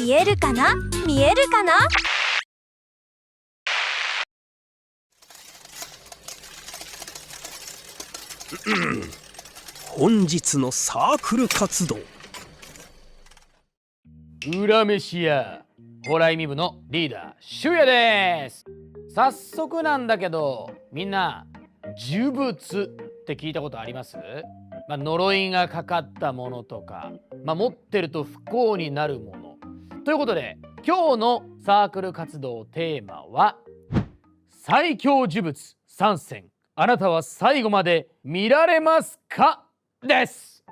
見えるかな？見えるかな？本日のサークル活動。裏飯屋ホライミ部のリーダーシュウヤです。早速なんだけど、みんな呪物って聞いたことあります？呪いがかかったものとか、持ってると不幸になるものということで、今日のサークル活動テーマは最強呪物3選、あなたは最後まで見られますかです。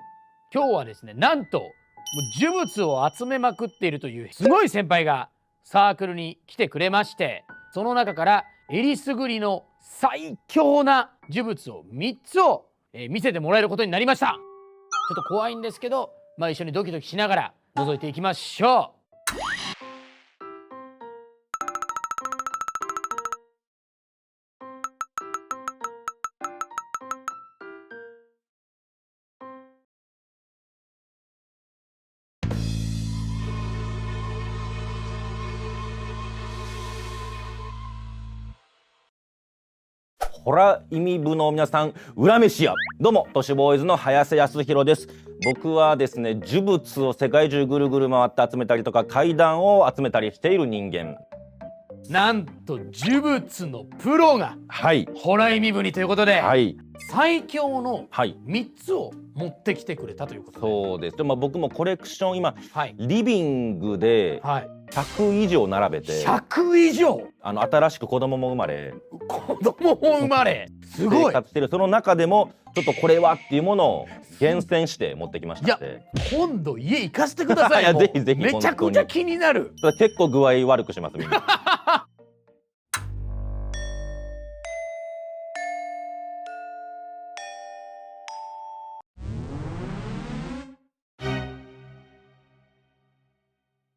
今日はですね、なんと呪物を集めまくっているというすごい先輩がサークルに来てくれまして、その中からえりすぐりの最強な呪物を3つを見せてもらえることになりました。ちょっと怖いんですけど、一緒にドキドキしながら覗いていきましょう。ホライミ部の皆さん、裏飯屋、どうも都市ボーイズの早瀬康弘です。僕はですね、呪物を世界中ぐるぐる回って集めたりとか、怪談を集めたりしている人間。なんと呪物のプロがホライミ部にということで、最強の3つを持ってきてくれたということで、そうです。で僕もコレクション今、リビングで100以上並べて、100以上新しく子供も生まれすごい生活してる。その中でもちょっとこれはっていうものを厳選して持ってきましたので、今度家行かせてください。いやぜひぜひ、めちゃくちゃ気になる。結構具合悪くしますみんな。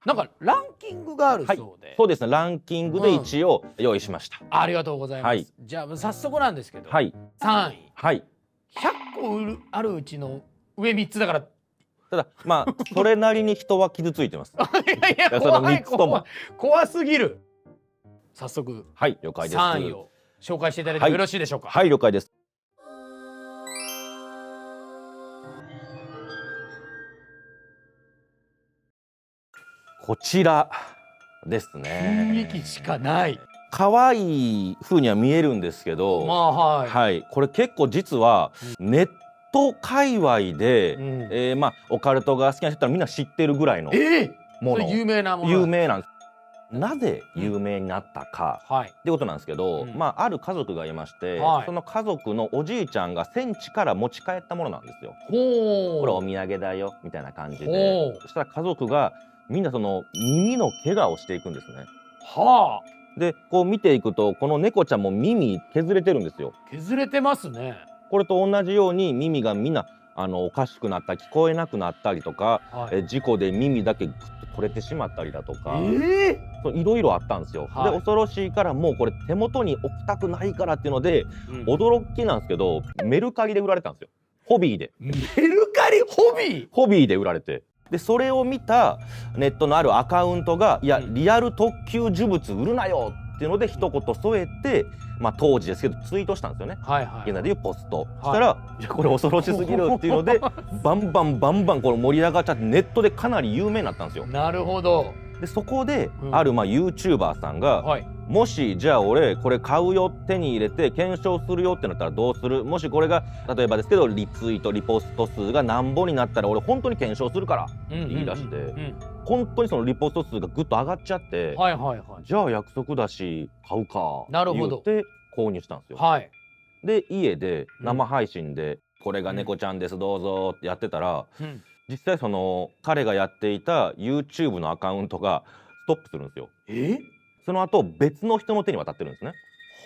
なんかランキングがあるそうで、そうですね、ランキングで一応用意しました。ありがとうございます。じゃあ早速なんですけど、3位、100個あるうちの上3つだから、ただそれなりに人は傷ついてます。いや怖すぎる。早速了解です。3位を紹介していただいてもよろしいでしょうか？はい、了解です。こちらですね。雰囲気しかない。可愛い風には見えるんですけど、これ結構実はネット界隈で、オカルトが好きな人はみんな知ってるぐらいのもの、有名なもの。有名なんです。なぜ有名になったかってことなんですけど、ある家族がいまして、その家族のおじいちゃんが戦地から持ち帰ったものなんですよ。これお土産だよみたいな感じで、そしたら家族がみんなその耳の怪我をしていくんですね。でこう見ていくと、この猫ちゃんも耳削れてるんですよ。削れてますね。これと同じように耳がみんなおかしくなったり聞こえなくなったりとか、事故で耳だけグッと取れてしまったりだとか、いろいろあったんですよ。で恐ろしいから、もうこれ手元に置きたくないからっていうので、驚きなんですけどメルカリで売られたんですよ。ホビーで。メルカリホビーで売られて、でそれを見たネットのあるアカウントが、いやリアル特級呪物売るなよっていうので一言添えて、当時ですけどツイートしたんですよね。現在でいうポスト。そしたら、いやこれ恐ろしすぎるっていうのでバンバンこれ盛り上がっちゃって、ネットでかなり有名になったんですよ。なるほど。でそこで、あるYouTuber さんが、もしじゃあ俺これ買うよ、手に入れて検証するよってなったらどうする？もしこれが例えばですけどリツイートリポスト数が何本になったら俺本当に検証するからって言い出して、本当にそのリポスト数がぐっと上がっちゃって、じゃあ約束だし買うかって言って購入したんですよ。で家で生配信で、これが猫ちゃんですどうぞってやってたら、実際その彼がやっていた YouTube のアカウントがストップするんですよ。その後別の人の手に渡ってるんですね。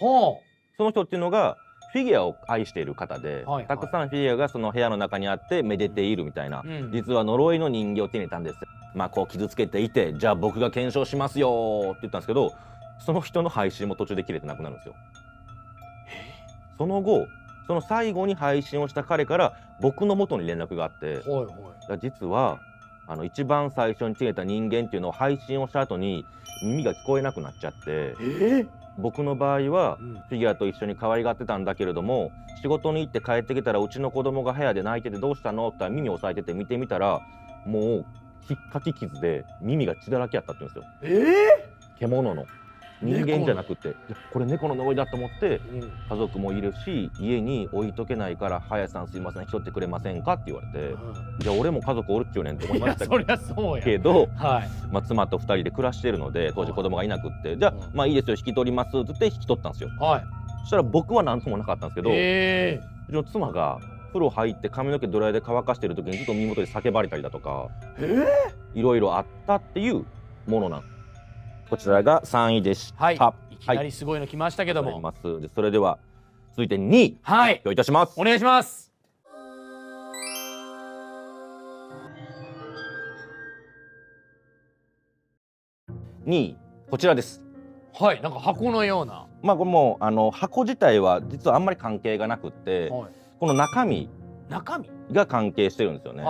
その人っていうのがフィギュアを愛している方で、たくさんフィギュアがその部屋の中にあってめでているみたいな、実は呪いの人形を手に入れたんです。こう傷つけていて、じゃあ僕が検証しますよって言ったんですけど、その人の配信も途中で切れてなくなるんですよ。その後その最後に配信をした彼から僕の元に連絡があって、実は一番最初に告げた人間っていうのを配信をした後に耳が聞こえなくなっちゃって、僕の場合はフィギュアと一緒に可愛がってたんだけれども、仕事に行って帰ってきたらうちの子供が部屋で泣いててどうしたのって言ったら耳を押さえてて見てみたらもうひっかき傷で耳が血だらけやったって言うんですよ。獣の人間じゃなくて、いやこれ猫の呪いだと思って、家族もいるし家に置いとけないから林さんすいません引き取ってくれませんかって言われて、いや俺も家族おるっちゅうねんって思いましたけど、妻と2人で暮らしてるので当時子供がいなくって、じゃあまあいいですよ引き取りますって言って引き取ったんですよ。そしたら僕は何ともなかったんですけど、うちの妻が風呂入って髪の毛ドライで乾かしてる時にずっと耳元で叫ばれたりだとか、いろいろあったっていうものなんです。こちらが3位でした。いきなりすごいの来ましたけども、でそれでは続いて2位発表いたします。お願いします。2位こちらです。なんか箱のような、これも箱自体は実はあんまり関係がなくって、この中身が関係してるんですよね。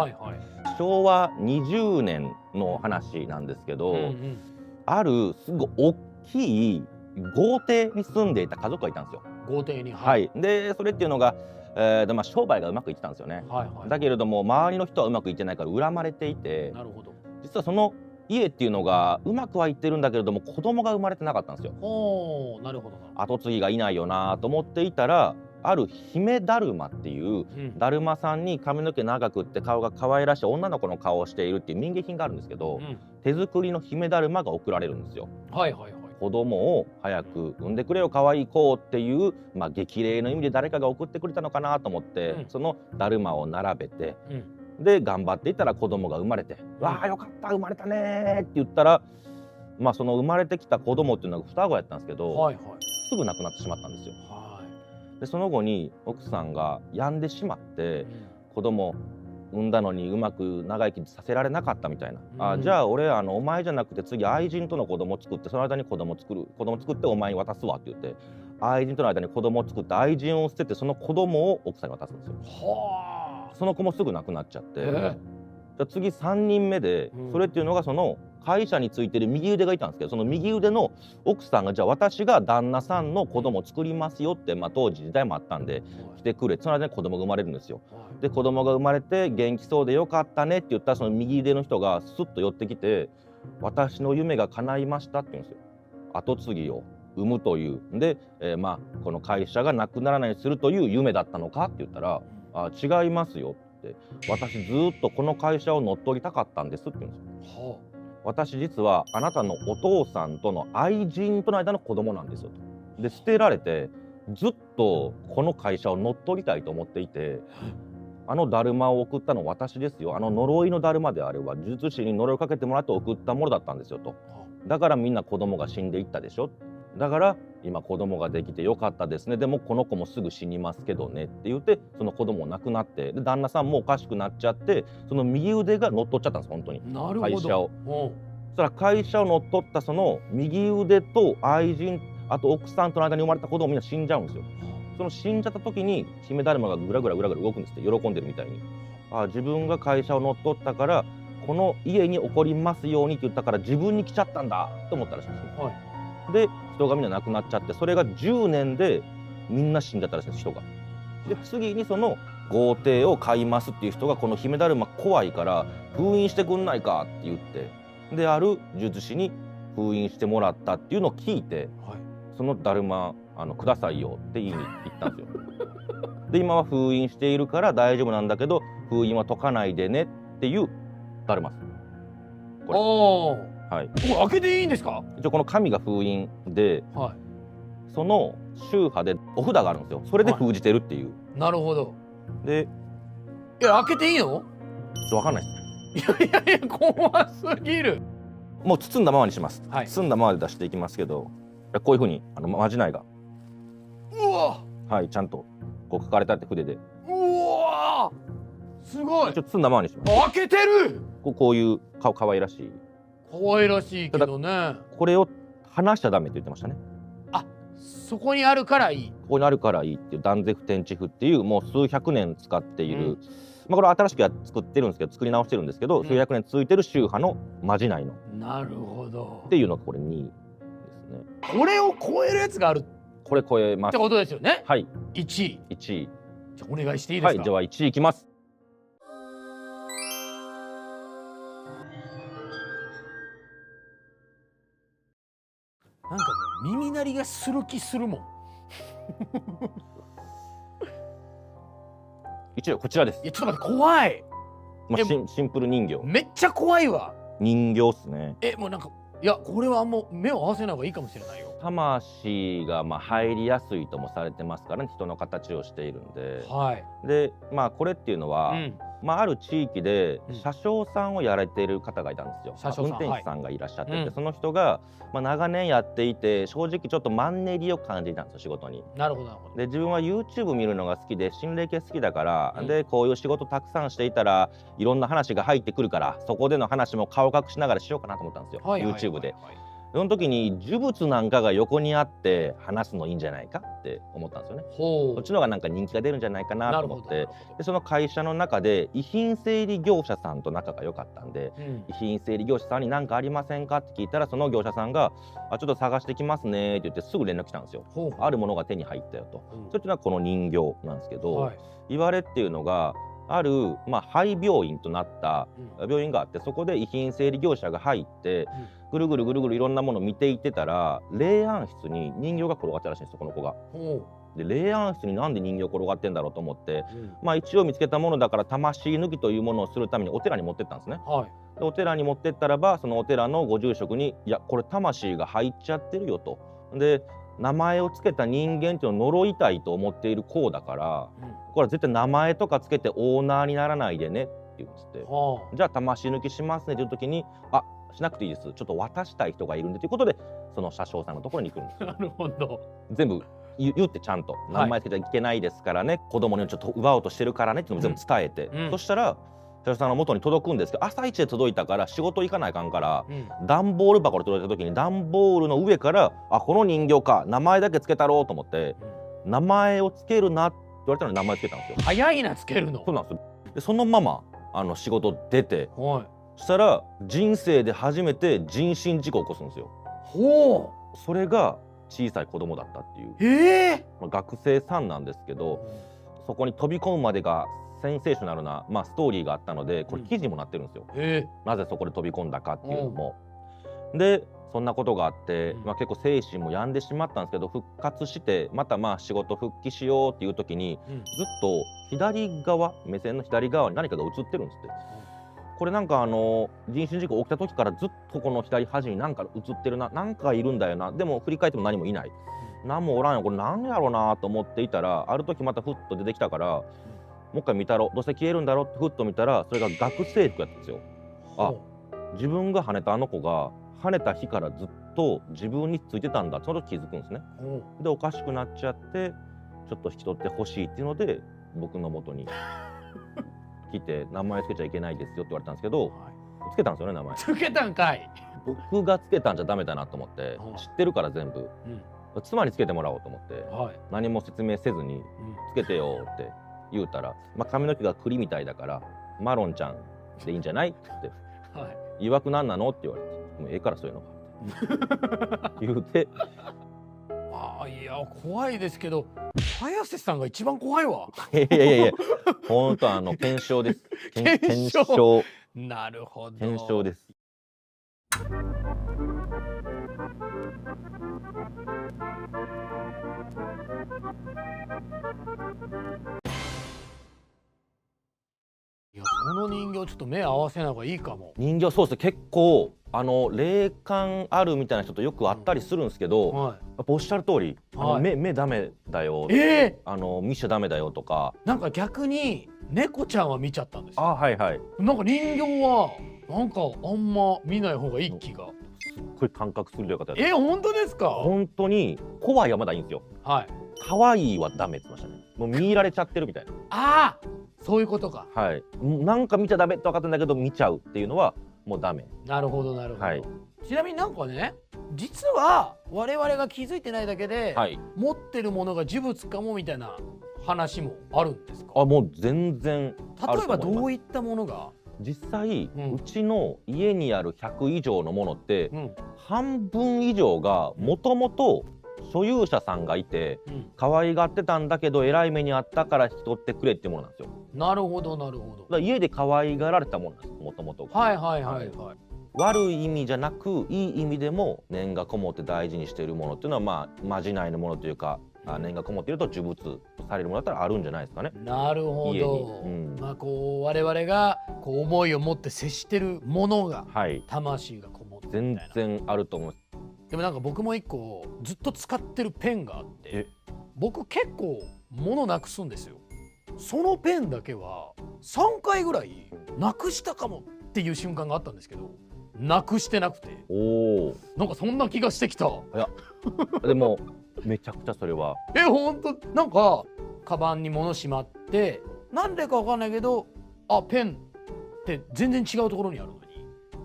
昭和20年の話なんですけど、あるすごい大きい豪邸に住んでいた家族がいたんですよ。豪邸に、でそれっていうのが、商売がうまくいってたんですよね。だけれども周りの人はうまくいってないから恨まれていて、実はその家っていうのがうまくはいってるんだけれども子供が生まれてなかったんですよ。後継ぎがいないよなと思っていたら、ある姫だるまっていうだるまさんに髪の毛長くって顔が可愛らしい女の子の顔をしているっていう民芸品があるんですけど、手作りの姫だるまが送られるんですよ。子供を早く産んでくれよ可愛い子っていう、激励の意味で誰かが送ってくれたのかなと思って、そのだるまを並べて、で頑張っていったら子供が生まれて、わあよかった生まれたねって言ったら、その生まれてきた子供っていうのが双子やったんですけど、すぐ亡くなってしまったんですよ。でその後に奥さんが病んでしまって、子供産んだのにうまく長生きさせられなかったみたいな、じゃあ俺お前じゃなくて次愛人との子供を作って、その間に子供作ってお前に渡すわって言って、愛人との間に子供を作って愛人を捨ててその子供を奥さんに渡すんですよ。その子もすぐ亡くなっちゃって、じゃあ次3人目で、それっていうのがその会社についてる右腕がいたんですけど、その右腕の奥さんがじゃあ私が旦那さんの子供を作りますよって、当時時代もあったんで来てくれ、その間に子供が生まれるんですよ。で子供が生まれて元気そうでよかったねって言ったら、その右腕の人がスッと寄ってきて、私の夢が叶いましたって言うんですよ。後継ぎを産むというで、この会社がなくならないようにするという夢だったのかって言ったら、違いますよって、私ずっとこの会社を乗っ取りたかったんですって言うんですよ。私実はあなたのお父さんとの愛人との間の子供なんですよと。で捨てられてずっとこの会社を乗っ取りたいと思っていて、あのだるまを送ったの私ですよ。あの呪いのだるまであれば術師に呪いをかけてもらって送ったものだったんですよと。だからみんな子供が死んでいったでしょ。だから今子供ができてよかったですね。でもこの子もすぐ死にますけどねって言って、その子供亡くなって、で旦那さんもおかしくなっちゃって、その右腕が乗っ取っちゃったんです本当に。会社を。そしたら会社を乗っ取ったその右腕と愛人、あと奥さんとの間に生まれた子供みんな死んじゃうんですよ。その死んじゃった時に姫だるまがぐらぐら動くんですって、喜んでるみたいに。自分が会社を乗っ取ったからこの家に起こりますようにって言ったから自分に来ちゃったんだと思ったらしいんですよ。で人がみんな亡くなっちゃって、それが10年でみんな死んじゃったらしいんです人が。で次にその豪邸を買いますっていう人が、この姫だるま怖いから封印してくんないかって言って、である術師に封印してもらったっていうのを聞いて、そのだるまくださいよって言いに行ったんですよ。で今は封印しているから大丈夫なんだけど封印は解かないでねっていうだるまです。これ開けていいんですか？一応この紙が封印で、その宗派でお札があるんですよ。それで封じてるっていう。なるほど。で開けていいの？分かんないです。怖すぎる。もう包んだままにします。包んだままで出していきますけど、こういうふうにまじないがちゃんとこう書かれたって筆で。すごい。ちょっと包んだままにします。開けてる。こういう可愛らしい。可愛らしいけどね。これを離しちゃダメって言ってましたね。そこにあるからいい。ここにあるからいいっていう断絶天地符っていう、もう数百年使っている、これは新しく作ってるんですけど、作り直してるんですけど、数百年続いてる宗派のまじないのなるほどっていうのがこれ2位ですね。これを超えるやつがあるこれ超えますってことですよね。はい、1位1位。じゃあお願いしていいですか。はい、では1位いきます。なんかもう耳鳴りがする気するもん。 1位はこちらです。いやちょっと待って怖い。シンプル人形。めっちゃ怖いわ。人形っすね。もうなんかいやこれはあんま目を合わせない方がいいかもしれないよ。魂が入りやすいともされてますからね、人の形をしているんで。はい。でこれっていうのは、ある地域で車掌さんをやられている方がいたんですよ。運転手さんがいらっしゃってて、その人が長年やっていて、正直ちょっとマンネリを感じたんですよ、仕事に。なるほどなるほど。で自分は YouTube 見るのが好きで心霊系好きだから、でこういう仕事たくさんしていたらいろんな話が入ってくるから、そこでの話も顔隠しながらしようかなと思ったんですよ、YouTube で。その時に呪物なんかが横にあって話すのいいんじゃないかって思ったんですよね。そっちの方がなんか人気が出るんじゃないかなと思って、でその会社の中で遺品整理業者さんと仲が良かったんで、遺品整理業者さんに何かありませんかって聞いたら、その業者さんが「ちょっと探してきますね」って言ってすぐ連絡来たんですよ。あるものが手に入ったよと。それっていうのはこの人形なんですけど、言われっていうのがある、廃病院となった病院があって、そこで遺品整理業者が入って、ぐるぐるぐるぐるいろんなものを見ていってたら、霊安室に人形が転がってたらしいんですよ、この子が。で霊安室になんで人形転がってんだろうと思って、一応見つけたものだから魂抜きというものをするためにお寺に持ってったんですね。でお寺に持ってったらば、そのお寺のご住職に「いやこれ魂が入っちゃってるよ」と。で名前をつけた人間っていうのを呪いたいと思っている子だから、これは絶対名前とかつけてオーナーにならないでねって言って、じゃあ魂抜きしますねっていう時に「あしなくていいです、ちょっと渡したい人がいるんで」ということで、その車掌さんのところに行くんですよ。なるほど。全部言って、ちゃんと名前つけちゃいけないですからね、子供にちょっと奪おうとしてるからねっていうのも全部伝えて、そしたら車掌さんの元に届くんですけど、朝一で届いたから仕事行かないかんから、段ボール箱で届いた時に段ボールの上から「あこの人形か、名前だけつけたろう」と思って、名前をつけるなって言われたのに名前つけたんですよ。早いな、つけるの。そうなんですよ。でそのまま仕事出て、そしたら人生で初めて人身事故を起こすんですよ。それが小さい子供だったっていう、学生さんなんですけど、そこに飛び込むまでがセンセーショナルな、ストーリーがあったので、これ記事にもなってるんですよ。なぜそこで飛び込んだかっていうのも。でそんなことがあって、結構精神も病んでしまったんですけど、復活してまた仕事復帰しようっていう時に、ずっと左側、目線の左側に何かが映ってるんですって。これなんか人身事故起きた時からずっとこの左端に何か映ってるな、なんかいるんだよな、でも振り返っても何もいない、何もおらんよ、これ何やろうなと思っていたら、ある時またふっと出てきたから、もう一回見たろ、どうせ消えるんだろってふっと見たら、それが学生服やったんですよ。あ、自分が跳ねたあの子が跳ねた日からずっと自分についてたんだ、その時気づくんですね。でおかしくなっちゃって、ちょっと引き取ってほしいっていうので僕の元に来て、名前つけちゃいけないですよって言われたんですけど、つけたんですよね、名前。つけたんかい。僕がつけたんじゃダメだなと思って、知ってるから全部、妻につけてもらおうと思って、何も説明せずにつけてよって言うたら、髪の毛が栗みたいだからマロンちゃんでいいんじゃないって言って、いわくなんなのって言われて、もうええからそういうの言うていや怖いですけど、早瀬さんが一番怖いわ。いや本当検証です。検証。なるほど。検証です。いやその人形ちょっと目合わせない方がいいかも。人形そうですね、結構霊感あるみたいな人とよく会ったりするんですけど、やっぱおっしゃる通り、目ダメだよ、見ちゃダメだよとか。なんか逆に猫ちゃんは見ちゃったんですよ。はいはい。なんか人形はなんかあんま見ない方がいい気が。すっごい感覚するよかった。本当ですか？本当に怖いはまだいいんですよ。可愛いはダメって言ってましたね。もう見入られちゃってるみたいな。そういうことか。なんか見ちゃダメって分かってんだけど見ちゃうっていうのはもうダメ。なるほどなるほど。ちなみになんかね、実は我々が気づいてないだけで、持ってるものが呪物かもみたいな話もあるんですか？あ、もう全然ある例えばと思います。どういったものが？実際、うんうちの家にある100以上のものってうん半分以上がもともと所有者さんがいてうん可愛がってたんだけど偉い目にあったから引き取ってくれっていうものなんですよ。なるほどなるほど。だから家で可愛がられたものなんですもともと。はいはいはいはい。悪い意味じゃなくいい意味でも念がこもって大事にしているものっていうのはまあまじないのものというか念がこもっていると呪物とされるものだったらあるんじゃないですかね。なるほ家ど。にまあこう我々がこう思いを持って接してるものがはい魂がこもってるみ全たいな。然あると思います。でもなんか僕も一個ずっと使ってるペンがあってえ、僕結構物なくすんですよ。そのペンだけは3回ぐらいなくしたかもっていう瞬間があったんですけど、なくしてなくて、おお。なんかそんな気がしてきた。でもめちゃくちゃそれはほんとなんかカバンに物しまってなんでかわかんないけど、あ、ペンって全然違うところにあるのに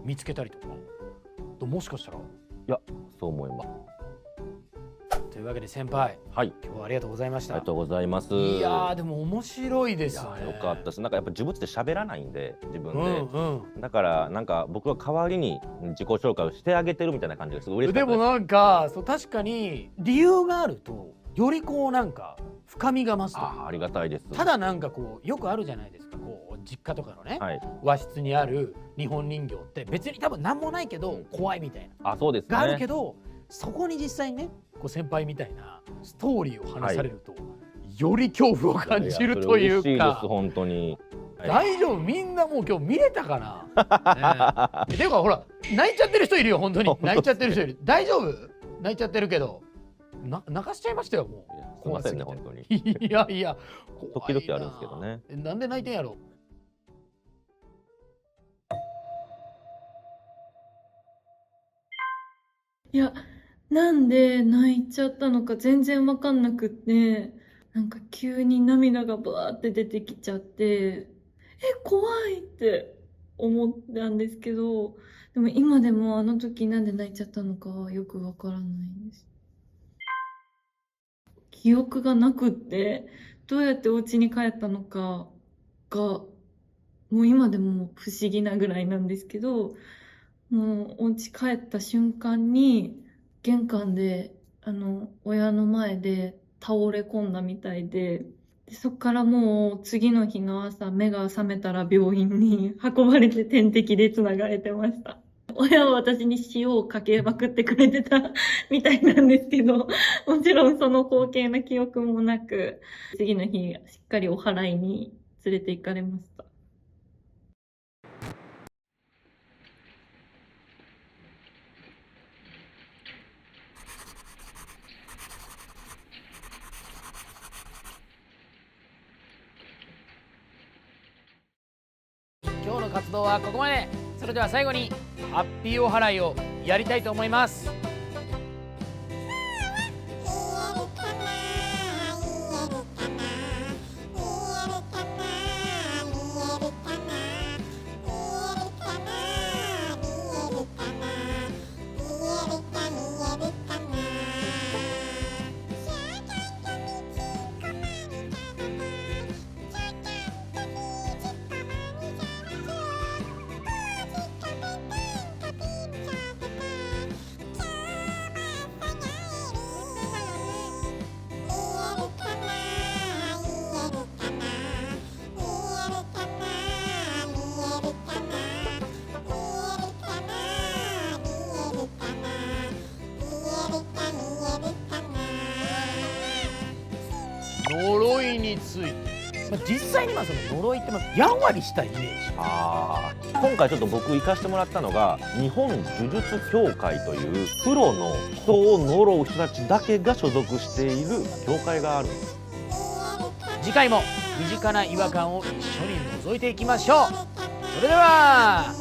見つけたりとか、もしかしたら。そう思います。というわけで先輩、はい、今日はありがとうございました。ありがとうございます。いやーでも面白いですね。よかったです。なんかやっぱ呪物って喋らないんで自分で、うんだからなんか僕は代わりに自己紹介をしてあげてるみたいな感じですごい嬉しかったです。でもなんかそう確かに理由があるとよりこうなんか深みが増すというか。ありがたいです。ただなんかこうよくあるじゃないですか、こう実家とかのね、はい、和室にある日本人形って別に多分何もないけど怖いみたいな、そうですね。があるけど、そこに実際ねこう先輩みたいなストーリーを話されると、より恐怖を感じるというやそれ嬉しいですか。本当に。大丈夫、みんなもう今日見れたかな、ね、ていうかほら泣いちゃってる人いるよ本当に。泣いちゃってる人いる。大丈夫？泣いちゃってるけど泣かしちゃいましたよもう。すいませんね本当に。いやいや時々あるんですけどね。なんで泣いてんやろ。いや、なんで泣いちゃったのか全然わかんなくって、なんか急に涙がバーって出てきちゃって、怖いって思ったんですけど、でも今でもあの時なんで泣いちゃったのかはよくわからないんです。記憶がなくって、どうやってお家に帰ったのかが、もう今でも不思議なぐらいなんですけど、もうお家帰った瞬間に玄関で親の前で倒れ込んだみたいで、そっからもう次の日の朝目が覚めたら病院に運ばれて点滴でつながれてました。親は私に塩をかけまくってくれてたみたいなんですけど、もちろんその光景の記憶もなく、次の日しっかりお祓いに連れて行かれました。今日の活動はここまで。それでは最後にハッピーお祓いをやりたいと思います。呪いについて、実際にその呪いってやんわりしたイメージ。今回ちょっと僕行かしてもらったのが日本呪術協会というプロの人を呪う人たちだけが所属している協会があるんです。次回も身近な違和感を一緒に覗いていきましょう。それでは